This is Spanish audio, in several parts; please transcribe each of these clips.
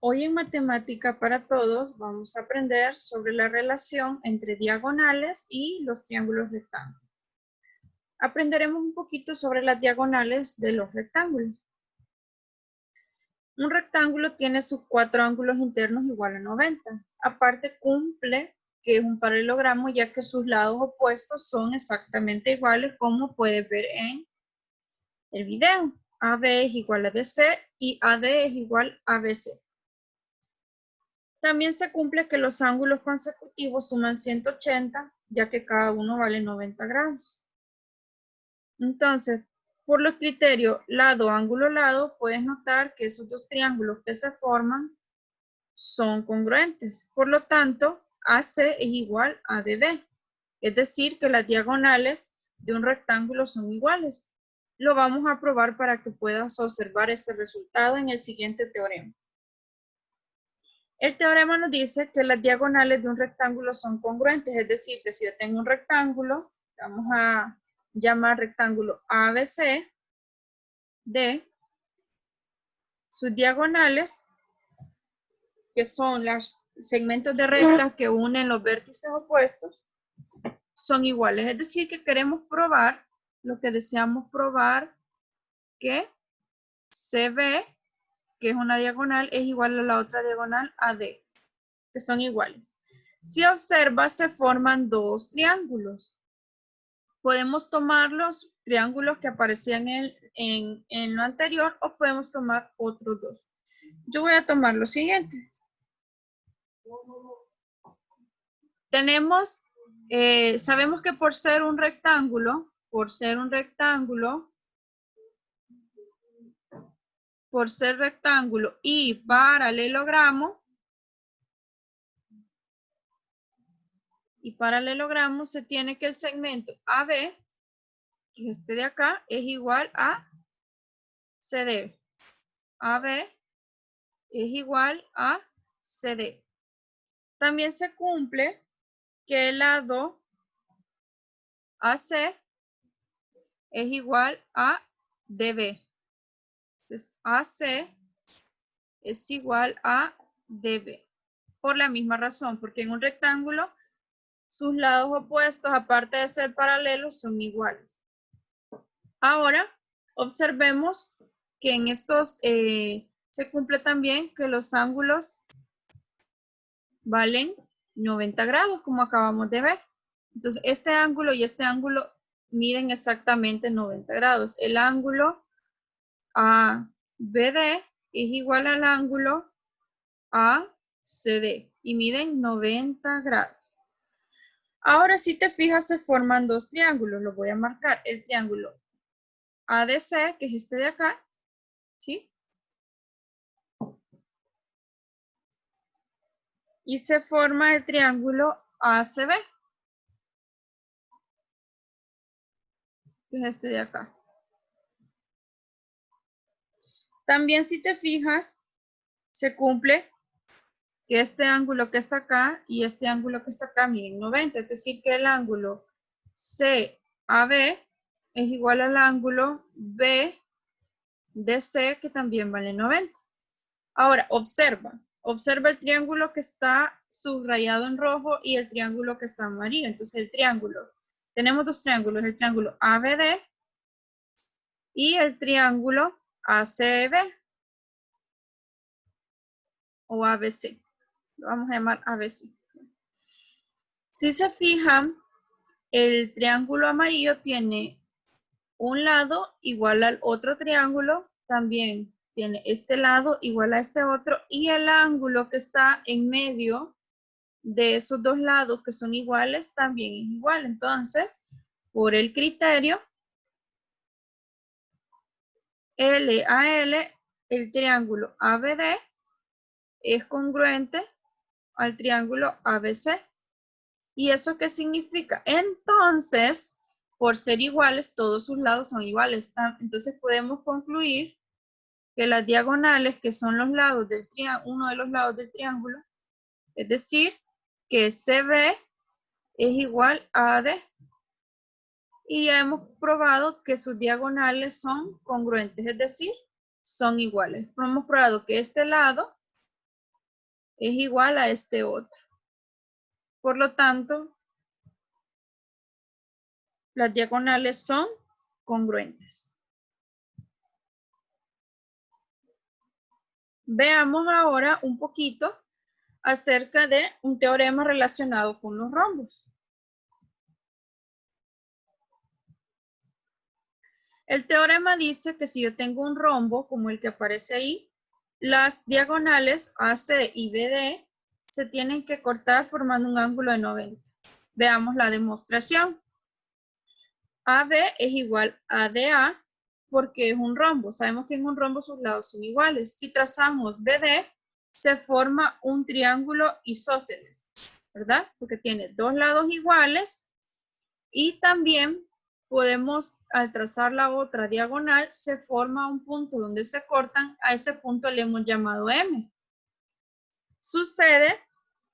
Hoy en Matemática para Todos vamos a aprender sobre la relación entre diagonales y los triángulos rectángulos. Aprenderemos un poquito sobre las diagonales de los rectángulos. Un rectángulo tiene sus 4 ángulos internos igual a 90. Aparte cumple que es un paralelogramo ya que sus lados opuestos son exactamente iguales como puedes ver en el video. AB es igual a DC y AD es igual a BC. También se cumple que los ángulos consecutivos suman 180, ya que cada uno vale 90 grados. Entonces, por los criterios lado, ángulo, lado, puedes notar que esos dos triángulos que se forman son congruentes. Por lo tanto, AC es igual a DB. Es decir, que las diagonales de un rectángulo son iguales. Lo vamos a probar para que puedas observar este resultado en el siguiente teorema. El teorema nos dice que las diagonales de un rectángulo son congruentes, es decir, que si yo tengo un rectángulo, vamos a llamar rectángulo ABC, de sus diagonales, que son los segmentos de rectas que unen los vértices opuestos, son iguales. Es decir, que queremos probar lo que deseamos probar, que CB, que es una diagonal, es igual a la otra diagonal AD, que son iguales. Si observas, se forman dos triángulos. Podemos tomar los triángulos que aparecían en lo anterior o podemos tomar otros dos. Yo voy a tomar los siguientes. Tenemos, sabemos que por ser un rectángulo, por ser rectángulo y paralelogramo, se tiene que el segmento AB, que es este de acá, es igual a CD. AB es igual a CD. También se cumple que el lado AC es igual a DB. Entonces, AC es igual a DB. Por la misma razón, porque en un rectángulo sus lados opuestos, aparte de ser paralelos, son iguales. Ahora, observemos que en estos se cumple también que los ángulos valen 90 grados, como acabamos de ver. Entonces, este ángulo y este ángulo miden exactamente 90 grados. El ángulo ABD es igual al ángulo ACD y miden 90 grados. Ahora, si te fijas, se forman dos triángulos. Los voy a marcar. El triángulo ADC, que es este de acá, ¿sí? Y se forma el triángulo ACB, que es este de acá. También si te fijas, se cumple que este ángulo que está acá y este ángulo que está acá miden 90. Es decir, que el ángulo CAB es igual al ángulo BDC, que también vale 90. Ahora, observa el triángulo que está subrayado en rojo y el triángulo que está amarillo. Entonces, el triángulo, tenemos dos triángulos, el triángulo ABD y el triángulo ACB o ABC. Lo vamos a llamar ABC. Si se fijan, el triángulo amarillo tiene un lado igual al otro triángulo, también tiene este lado igual a este otro, y el ángulo que está en medio de esos dos lados que son iguales también es igual. Entonces, por el criterio L a L, el triángulo ABD es congruente al triángulo ABC. ¿Y eso qué significa? Entonces, por ser iguales, todos sus lados son iguales. Entonces podemos concluir que las diagonales, que son los lados del uno de los lados del triángulo, es decir, que CB es igual a AD. Y ya hemos probado que sus diagonales son congruentes, es decir, son iguales. Hemos probado que este lado es igual a este otro. Por lo tanto, las diagonales son congruentes. Veamos ahora un poquito acerca de un teorema relacionado con los rombos. El teorema dice que si yo tengo un rombo como el que aparece ahí, las diagonales AC y BD se tienen que cortar formando un ángulo de 90. Veamos la demostración. AB es igual a DA porque es un rombo. Sabemos que en un rombo sus lados son iguales. Si trazamos BD, se forma un triángulo isósceles, ¿verdad? Porque tiene dos lados iguales y también podemos, al trazar la otra diagonal, se forma un punto donde se cortan. A ese punto le hemos llamado M. Sucede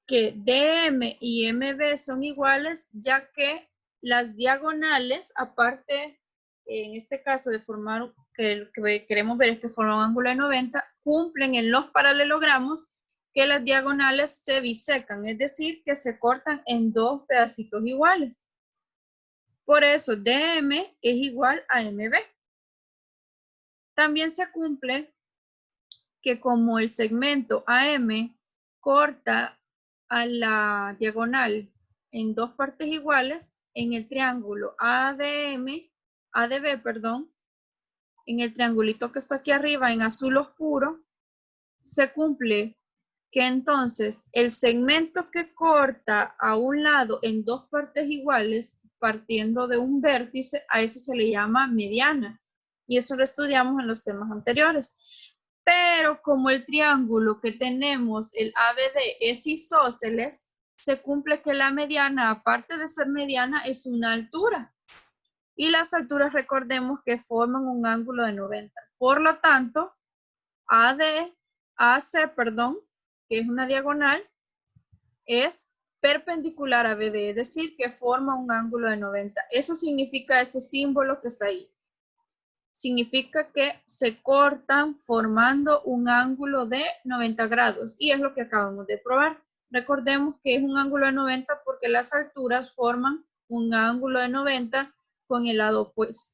que DM y MB son iguales, ya que las diagonales, aparte, en este caso de formar, que queremos ver es que forman un ángulo de 90, cumplen en los paralelogramos que las diagonales se bisecan, es decir, que se cortan en dos pedacitos iguales. Por eso DM es igual a MB. También se cumple que como el segmento AM corta a la diagonal en dos partes iguales, en el triángulo ADB, perdón, en el triangulito que está aquí arriba en azul oscuro, se cumple que entonces el segmento que corta a un lado en dos partes iguales, partiendo de un vértice, a eso se le llama mediana. Y eso lo estudiamos en los temas anteriores. Pero como el triángulo que tenemos, el ABD, es isósceles, se cumple que la mediana, aparte de ser mediana, es una altura. Y las alturas, recordemos que forman un ángulo de 90. Por lo tanto, AC, que es una diagonal, es perpendicular a BD, es decir, que forma un ángulo de 90. Eso significa ese símbolo que está ahí. Significa que se cortan formando un ángulo de 90 grados y es lo que acabamos de probar. Recordemos que es un ángulo de 90 porque las alturas forman un ángulo de 90 con el lado opuesto.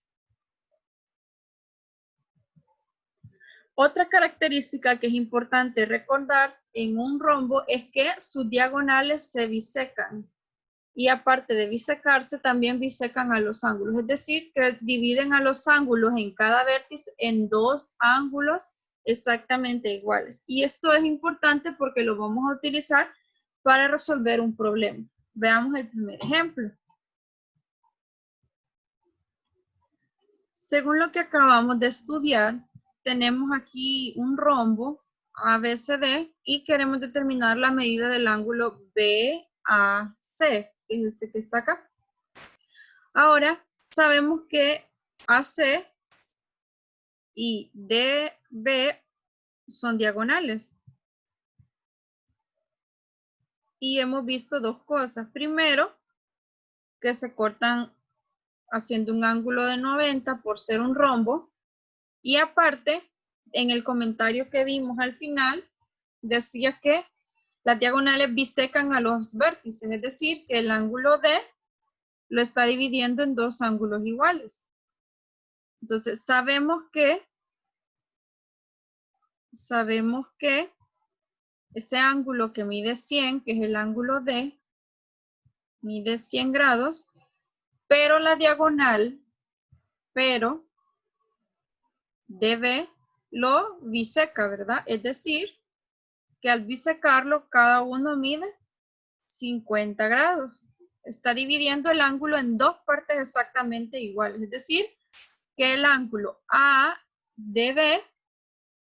Otra característica que es importante recordar en un rombo es que sus diagonales se bisecan. Y aparte de bisecarse, también bisecan a los ángulos. Es decir, que dividen a los ángulos en cada vértice en dos ángulos exactamente iguales. Y esto es importante porque lo vamos a utilizar para resolver un problema. Veamos el primer ejemplo. Según lo que acabamos de estudiar, tenemos aquí un rombo ABCD y queremos determinar la medida del ángulo BAC, que es este que está acá. Ahora, sabemos que AC y DB son diagonales. Y hemos visto dos cosas. Primero, que se cortan haciendo un ángulo de 90 por ser un rombo. Y aparte, en el comentario que vimos al final, decía que las diagonales bisecan a los vértices, es decir, que el ángulo D lo está dividiendo en dos ángulos iguales. Entonces, sabemos que ese ángulo que mide 100, que es el ángulo D, mide 100 grados, pero la diagonal, DB lo biseca, ¿verdad? Es decir, que al bisecarlo, cada uno mide 50 grados. Está dividiendo el ángulo en dos partes exactamente iguales. Es decir, que el ángulo ADB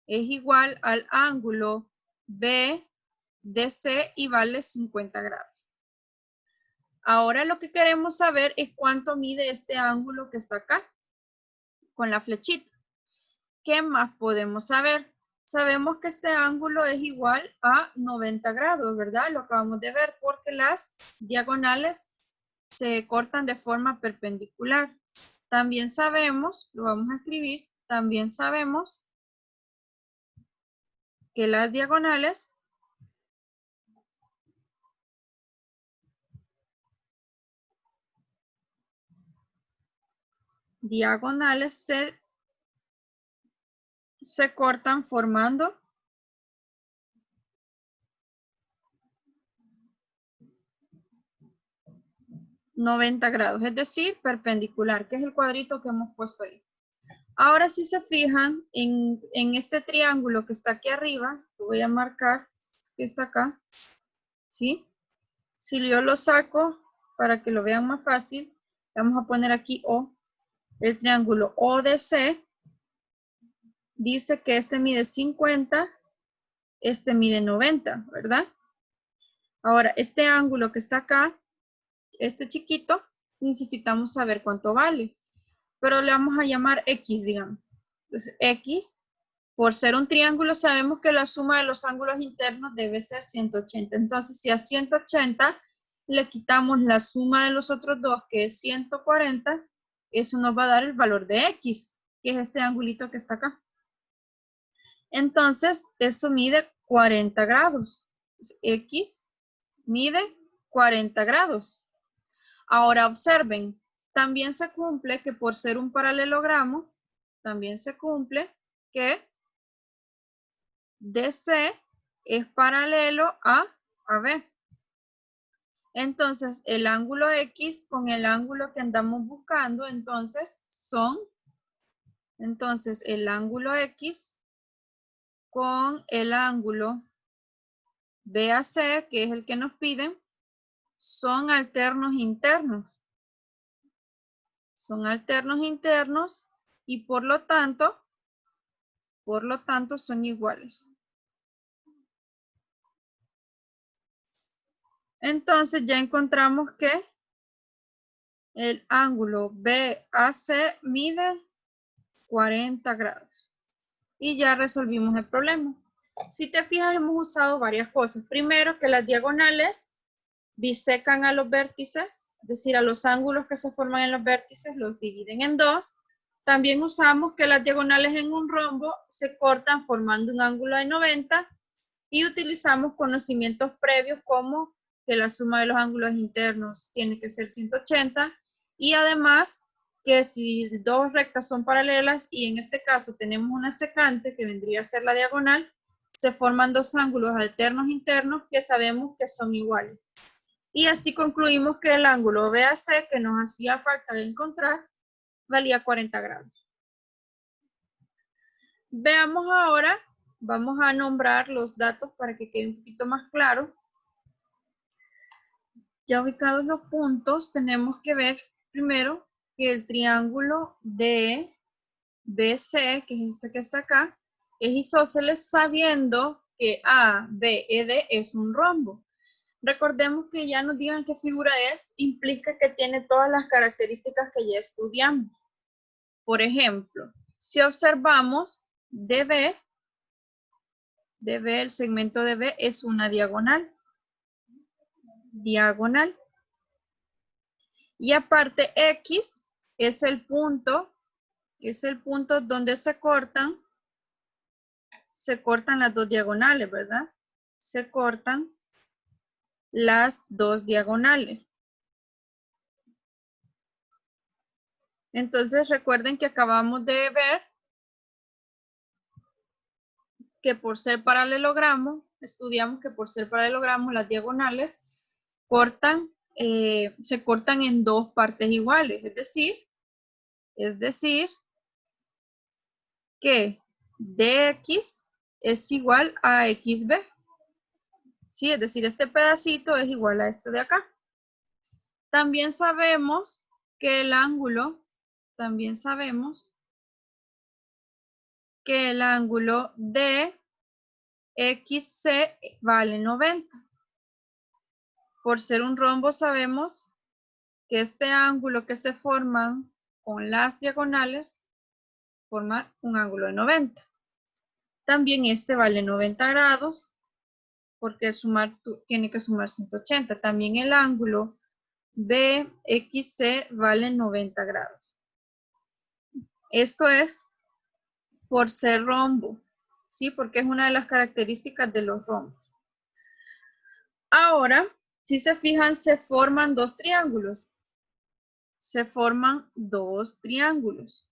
es igual al ángulo BDC y vale 50 grados. Ahora lo que queremos saber es cuánto mide este ángulo que está acá, con la flechita. ¿Qué más podemos saber? Sabemos que este ángulo es igual a 90 grados, ¿verdad? Lo acabamos de ver porque las diagonales se cortan de forma perpendicular. También sabemos, lo vamos a escribir, también sabemos que las diagonales diagonales se cortan formando 90 grados, es decir, perpendicular, que es el cuadrito que hemos puesto ahí. Ahora, si se fijan en este triángulo que está aquí arriba, lo voy a marcar, que está acá, ¿sí? Si yo lo saco para que lo vean más fácil, vamos a poner aquí O. El triángulo ODC dice que este mide 50, este mide 90, ¿verdad? Ahora, este ángulo que está acá, este chiquito, necesitamos saber cuánto vale. Pero le vamos a llamar X, digamos. Entonces, X, por ser un triángulo, sabemos que la suma de los ángulos internos debe ser 180. Entonces, si a 180 le quitamos la suma de los otros dos, que es 140, eso nos va a dar el valor de X, que es este angulito que está acá. Entonces, eso mide 40 grados. X mide 40 grados. Ahora observen, también se cumple que por ser un paralelogramo, también se cumple que DC es paralelo a AB. Entonces, el ángulo X con el ángulo que andamos buscando, entonces el ángulo X con el ángulo BAC, que es el que nos piden, son alternos internos. Son alternos internos y por lo tanto son iguales. Entonces ya encontramos que el ángulo BAC mide 40 grados. Y ya resolvimos el problema. Si te fijas, hemos usado varias cosas. Primero, que las diagonales bisecan a los vértices, es decir, a los ángulos que se forman en los vértices los dividen en dos. También usamos que las diagonales en un rombo se cortan formando un ángulo de 90 y utilizamos conocimientos previos como que la suma de los ángulos internos tiene que ser 180 y además que si dos rectas son paralelas y en este caso tenemos una secante que vendría a ser la diagonal, se forman dos ángulos alternos internos que sabemos que son iguales. Y así concluimos que el ángulo BAC que nos hacía falta de encontrar valía 40 grados. Veamos ahora, vamos a nombrar los datos para que quede un poquito más claro. Ya ubicados los puntos, tenemos que ver primero que el triángulo DBC, que es este que está acá, es isósceles sabiendo que ABED es un rombo. Recordemos que ya nos digan qué figura es, implica que tiene todas las características que ya estudiamos. Por ejemplo, si observamos DB, el segmento DB es una diagonal. Y aparte X es el punto donde se cortan las dos diagonales, ¿verdad? Se cortan las dos diagonales. Entonces recuerden que acabamos de ver que por ser paralelogramo, estudiamos que por ser paralelogramo las diagonales se cortan en dos partes iguales, es decir, que DX es igual a XB. Sí, es decir, este pedacito es igual a este de acá. También sabemos que el ángulo DXC vale 90. Por ser un rombo sabemos que este ángulo que se forman con las diagonales forma un ángulo de 90. También este vale 90 grados porque tiene que sumar 180. También el ángulo BXC vale 90 grados. Esto es por ser rombo, ¿sí? Porque es una de las características de los rombos. Ahora, si se fijan, se forman dos triángulos. se forman dos triángulos.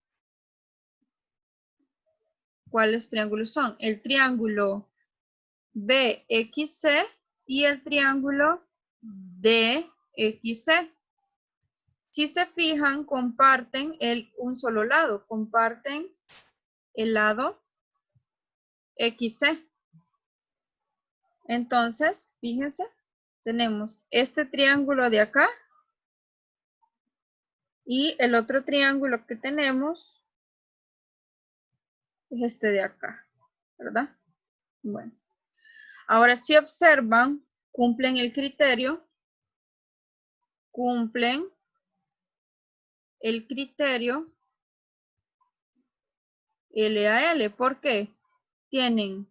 ¿Cuáles triángulos son? El triángulo BXC y el triángulo DXC. Si se fijan, comparten un solo lado, comparten el lado XC. Entonces, fíjense, tenemos este triángulo de acá y el otro triángulo que tenemos es este de acá, ¿verdad? Bueno, ahora si observan, cumplen el criterio, LAL. ¿Por qué? Tienen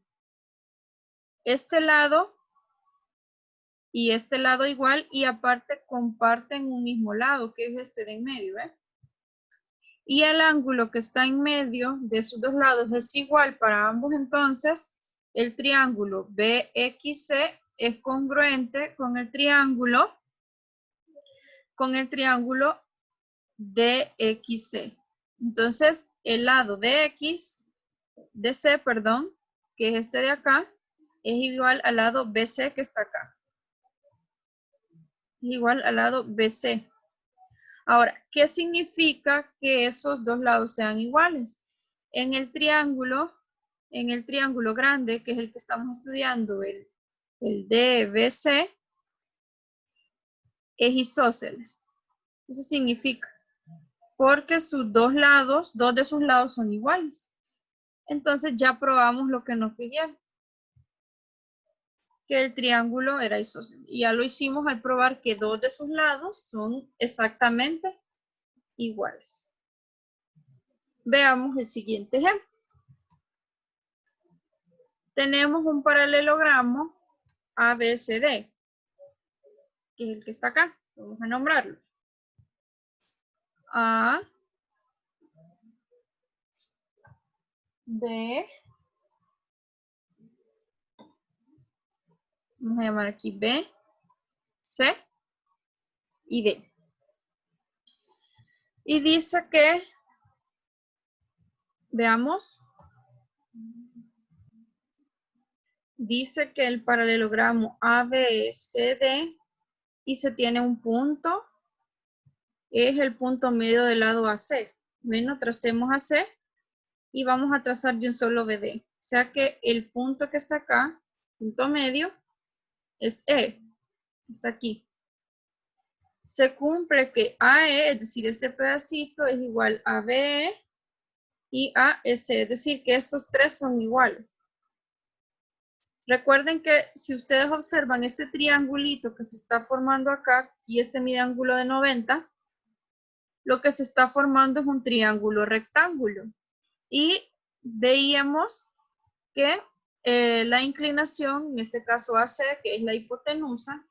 este lado y este lado igual y aparte comparten un mismo lado, que es este de en medio, ¿eh? Y el ángulo que está en medio de esos dos lados es igual para ambos, entonces el triángulo BXC es congruente con el triángulo DXC. Entonces el lado de C, perdón, que es este de acá, es igual al lado BC que está acá. Es igual al lado BC. Ahora, ¿qué significa que esos dos lados sean iguales? En el triángulo grande, que es el que estamos estudiando, el DBC, es isósceles. Eso significa, porque sus dos de sus lados son iguales. Entonces ya probamos lo que nos pidieron, que el triángulo era isósceles. Y ya lo hicimos al probar que dos de sus lados son exactamente iguales. Veamos el siguiente ejemplo. Tenemos un paralelogramo ABCD, que es el que está acá. Vamos a nombrarlo. A, B, vamos a llamar aquí B, C y D. Y dice que, veamos, dice que el paralelogramo ABCD y se tiene un punto, es el punto medio del lado AC. Bueno, tracemos AC y vamos a trazar de un solo BD. O sea que el punto que está acá, punto medio, es E. Está aquí. Se cumple que AE, es decir, este pedacito es igual a BE y AEC, es decir, que estos tres son iguales. Recuerden que si ustedes observan este triangulito que se está formando acá y este mide ángulo de 90, lo que se está formando es un triángulo rectángulo. Y veíamos que la inclinación, en este caso AC, que es la hipotenusa,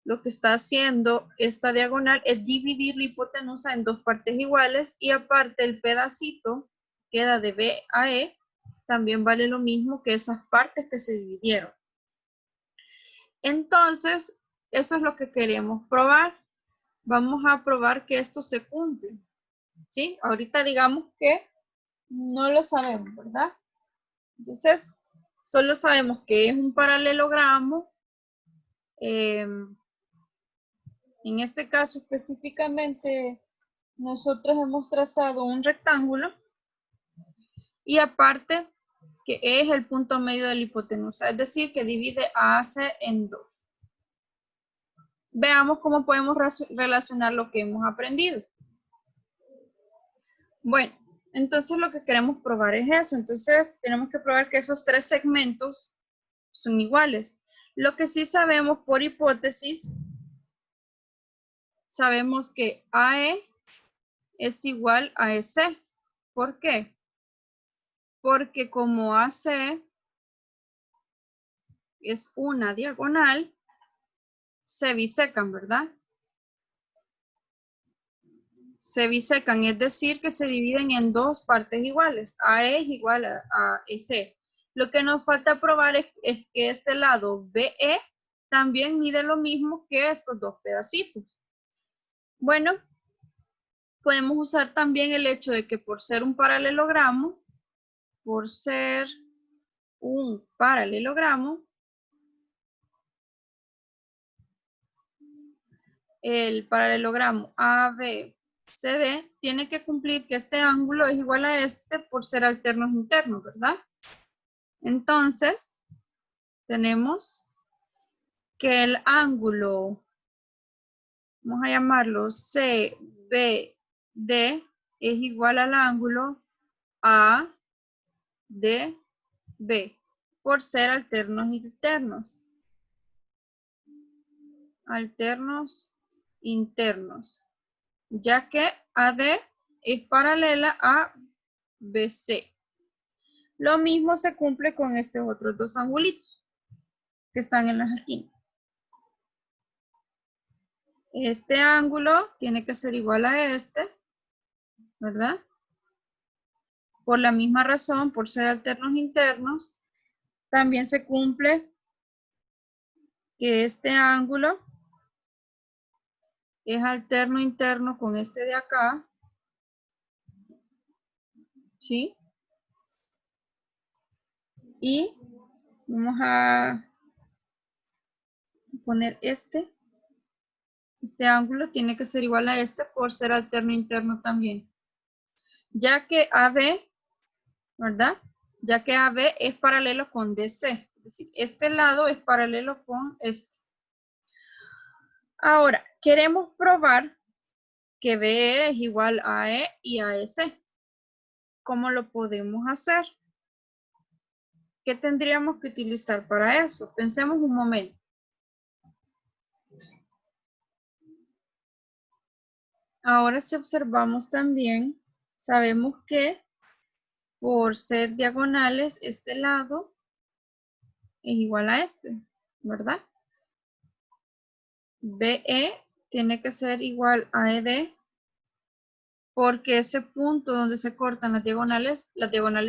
lo que está haciendo esta diagonal es dividir la hipotenusa en dos partes iguales y aparte el pedacito queda de B a E, también vale lo mismo que esas partes que se dividieron. Entonces, eso es lo que queremos probar. Vamos a probar que esto se cumple. ¿Sí? Ahorita digamos que no lo sabemos, ¿verdad? Entonces, solo sabemos que es un paralelogramo. En este caso específicamente, nosotros hemos trazado un rectángulo y aparte que es el punto medio de la hipotenusa, es decir, que divide a AC en dos. Veamos cómo podemos relacionar lo que hemos aprendido. Bueno, entonces lo que queremos probar es eso. Entonces tenemos que probar que esos tres segmentos son iguales. Lo que sí sabemos por hipótesis, sabemos que AE es igual a EC. ¿Por qué? Porque como AC es una diagonal, se bisecan, ¿verdad? Se bisecan, es decir, que se dividen en dos partes iguales. AE es igual a EC. Lo que nos falta probar es que este lado BE también mide lo mismo que estos dos pedacitos. Bueno, podemos usar también el hecho de que por ser un paralelogramo, el paralelogramo ABCD tiene que cumplir que este ángulo es igual a este por ser alternos internos, ¿verdad? Entonces, tenemos que el ángulo, vamos a llamarlo CBD, es igual al ángulo ADB por ser alternos internos. Alternos internos, ya que AD es paralela a BC. Lo mismo se cumple con estos otros dos angulitos que están en las esquinas. Este ángulo tiene que ser igual a este, ¿verdad? Por la misma razón, por ser alternos internos, también se cumple que este ángulo es alterno interno con este de acá, ¿sí? Y vamos a poner este ángulo tiene que ser igual a este por ser alterno interno también. Ya que AB, ¿verdad? Ya que AB es paralelo con DC. Es decir, este lado es paralelo con este. Ahora, queremos probar que BE es igual a E y a AC. ¿Cómo lo podemos hacer? ¿Qué tendríamos que utilizar para eso? Pensemos un momento. Ahora si observamos también, sabemos que por ser diagonales, este lado es igual a este, ¿verdad? BE tiene que ser igual a ED porque ese punto donde se cortan las diagonales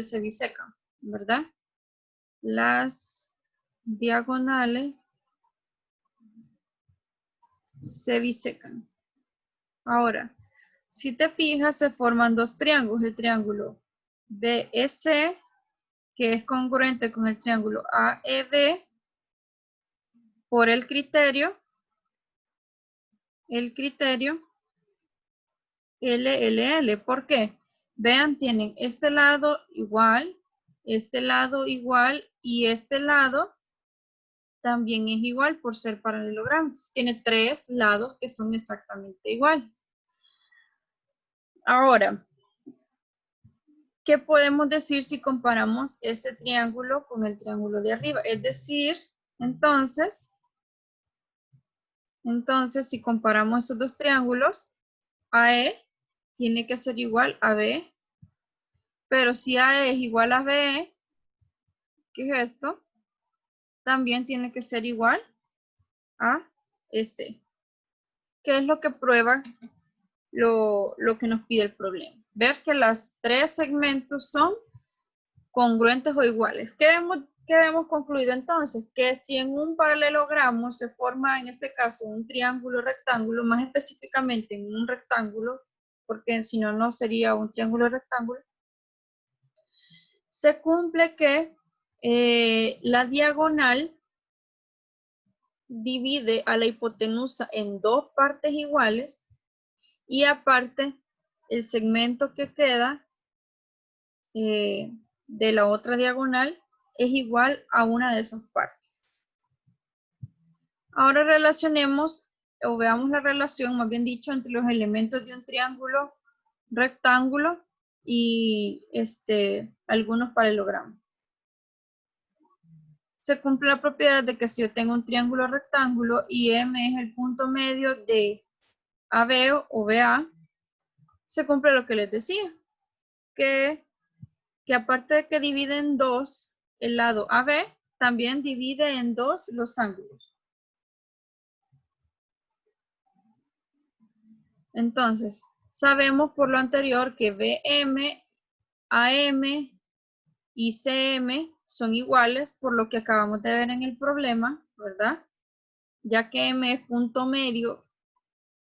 se bisecan, ¿verdad? Las diagonales se bisecan. Ahora, si te fijas, se forman dos triángulos. El triángulo BEC, que es congruente con el triángulo AED, por el criterio LLL. ¿Por qué? Vean, tienen este lado igual y este lado también es igual por ser paralelogramos. Tiene tres lados que son exactamente iguales. Ahora, ¿qué podemos decir si comparamos ese triángulo con el triángulo de arriba? Es decir, entonces si comparamos esos dos triángulos, AE tiene que ser igual a B, pero si AE es igual a BE, ¿qué es esto? También tiene que ser igual a S. ¿Qué es lo que prueba lo que nos pide el problema? Ver que los tres segmentos son congruentes o iguales. ¿Qué hemos concluido entonces? Que si en un paralelogramo se forma, en este caso, un triángulo rectángulo, más específicamente en un rectángulo, porque si no, no sería un triángulo rectángulo, se cumple que la diagonal divide a la hipotenusa en dos partes iguales y aparte el segmento que queda de la otra diagonal es igual a una de esas partes. Ahora relacionemos o veamos la relación, más bien dicho, entre los elementos de un triángulo rectángulo y algunos paralelogramas. Se cumple la propiedad de que si yo tengo un triángulo rectángulo y M es el punto medio de AB o BA, se cumple lo que les decía, que aparte de que divide en dos el lado AB, también divide en dos los ángulos. Entonces, sabemos por lo anterior que BM, AM y CM son iguales por lo que acabamos de ver en el problema, ¿verdad? Ya que M es punto medio,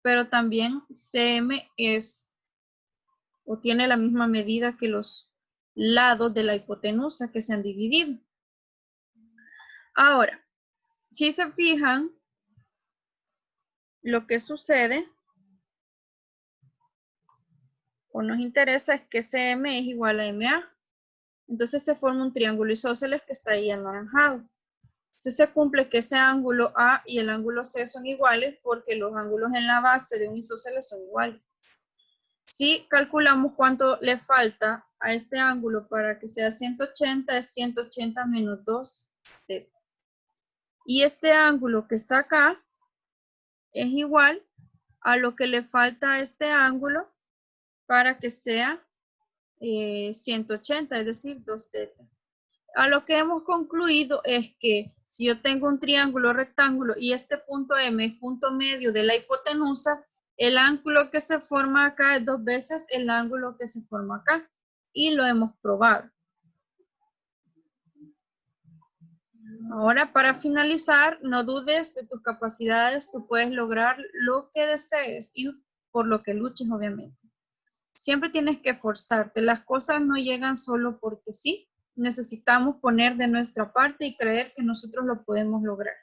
pero también CM es o tiene la misma medida que los lados de la hipotenusa que se han dividido. Ahora, si se fijan, lo que sucede o nos interesa es que CM es igual a MA. Entonces se forma un triángulo isósceles que está ahí anaranjado. Entonces se cumple que ese ángulo A y el ángulo C son iguales porque los ángulos en la base de un isósceles son iguales. Si calculamos cuánto le falta a este ángulo para que sea 180, es 180 menos 2 θ. Y este ángulo que está acá es igual a lo que le falta a este ángulo para que sea 180, es decir, 2 θ. A lo que hemos concluido es que si yo tengo un triángulo rectángulo y este punto M es punto medio de la hipotenusa, el ángulo que se forma acá es 2 veces el ángulo que se forma acá. Y lo hemos probado. Ahora, para finalizar, no dudes de tus capacidades, tú puedes lograr lo que desees y por lo que luches, obviamente. Siempre tienes que esforzarte, las cosas no llegan solo porque sí, necesitamos poner de nuestra parte y creer que nosotros lo podemos lograr.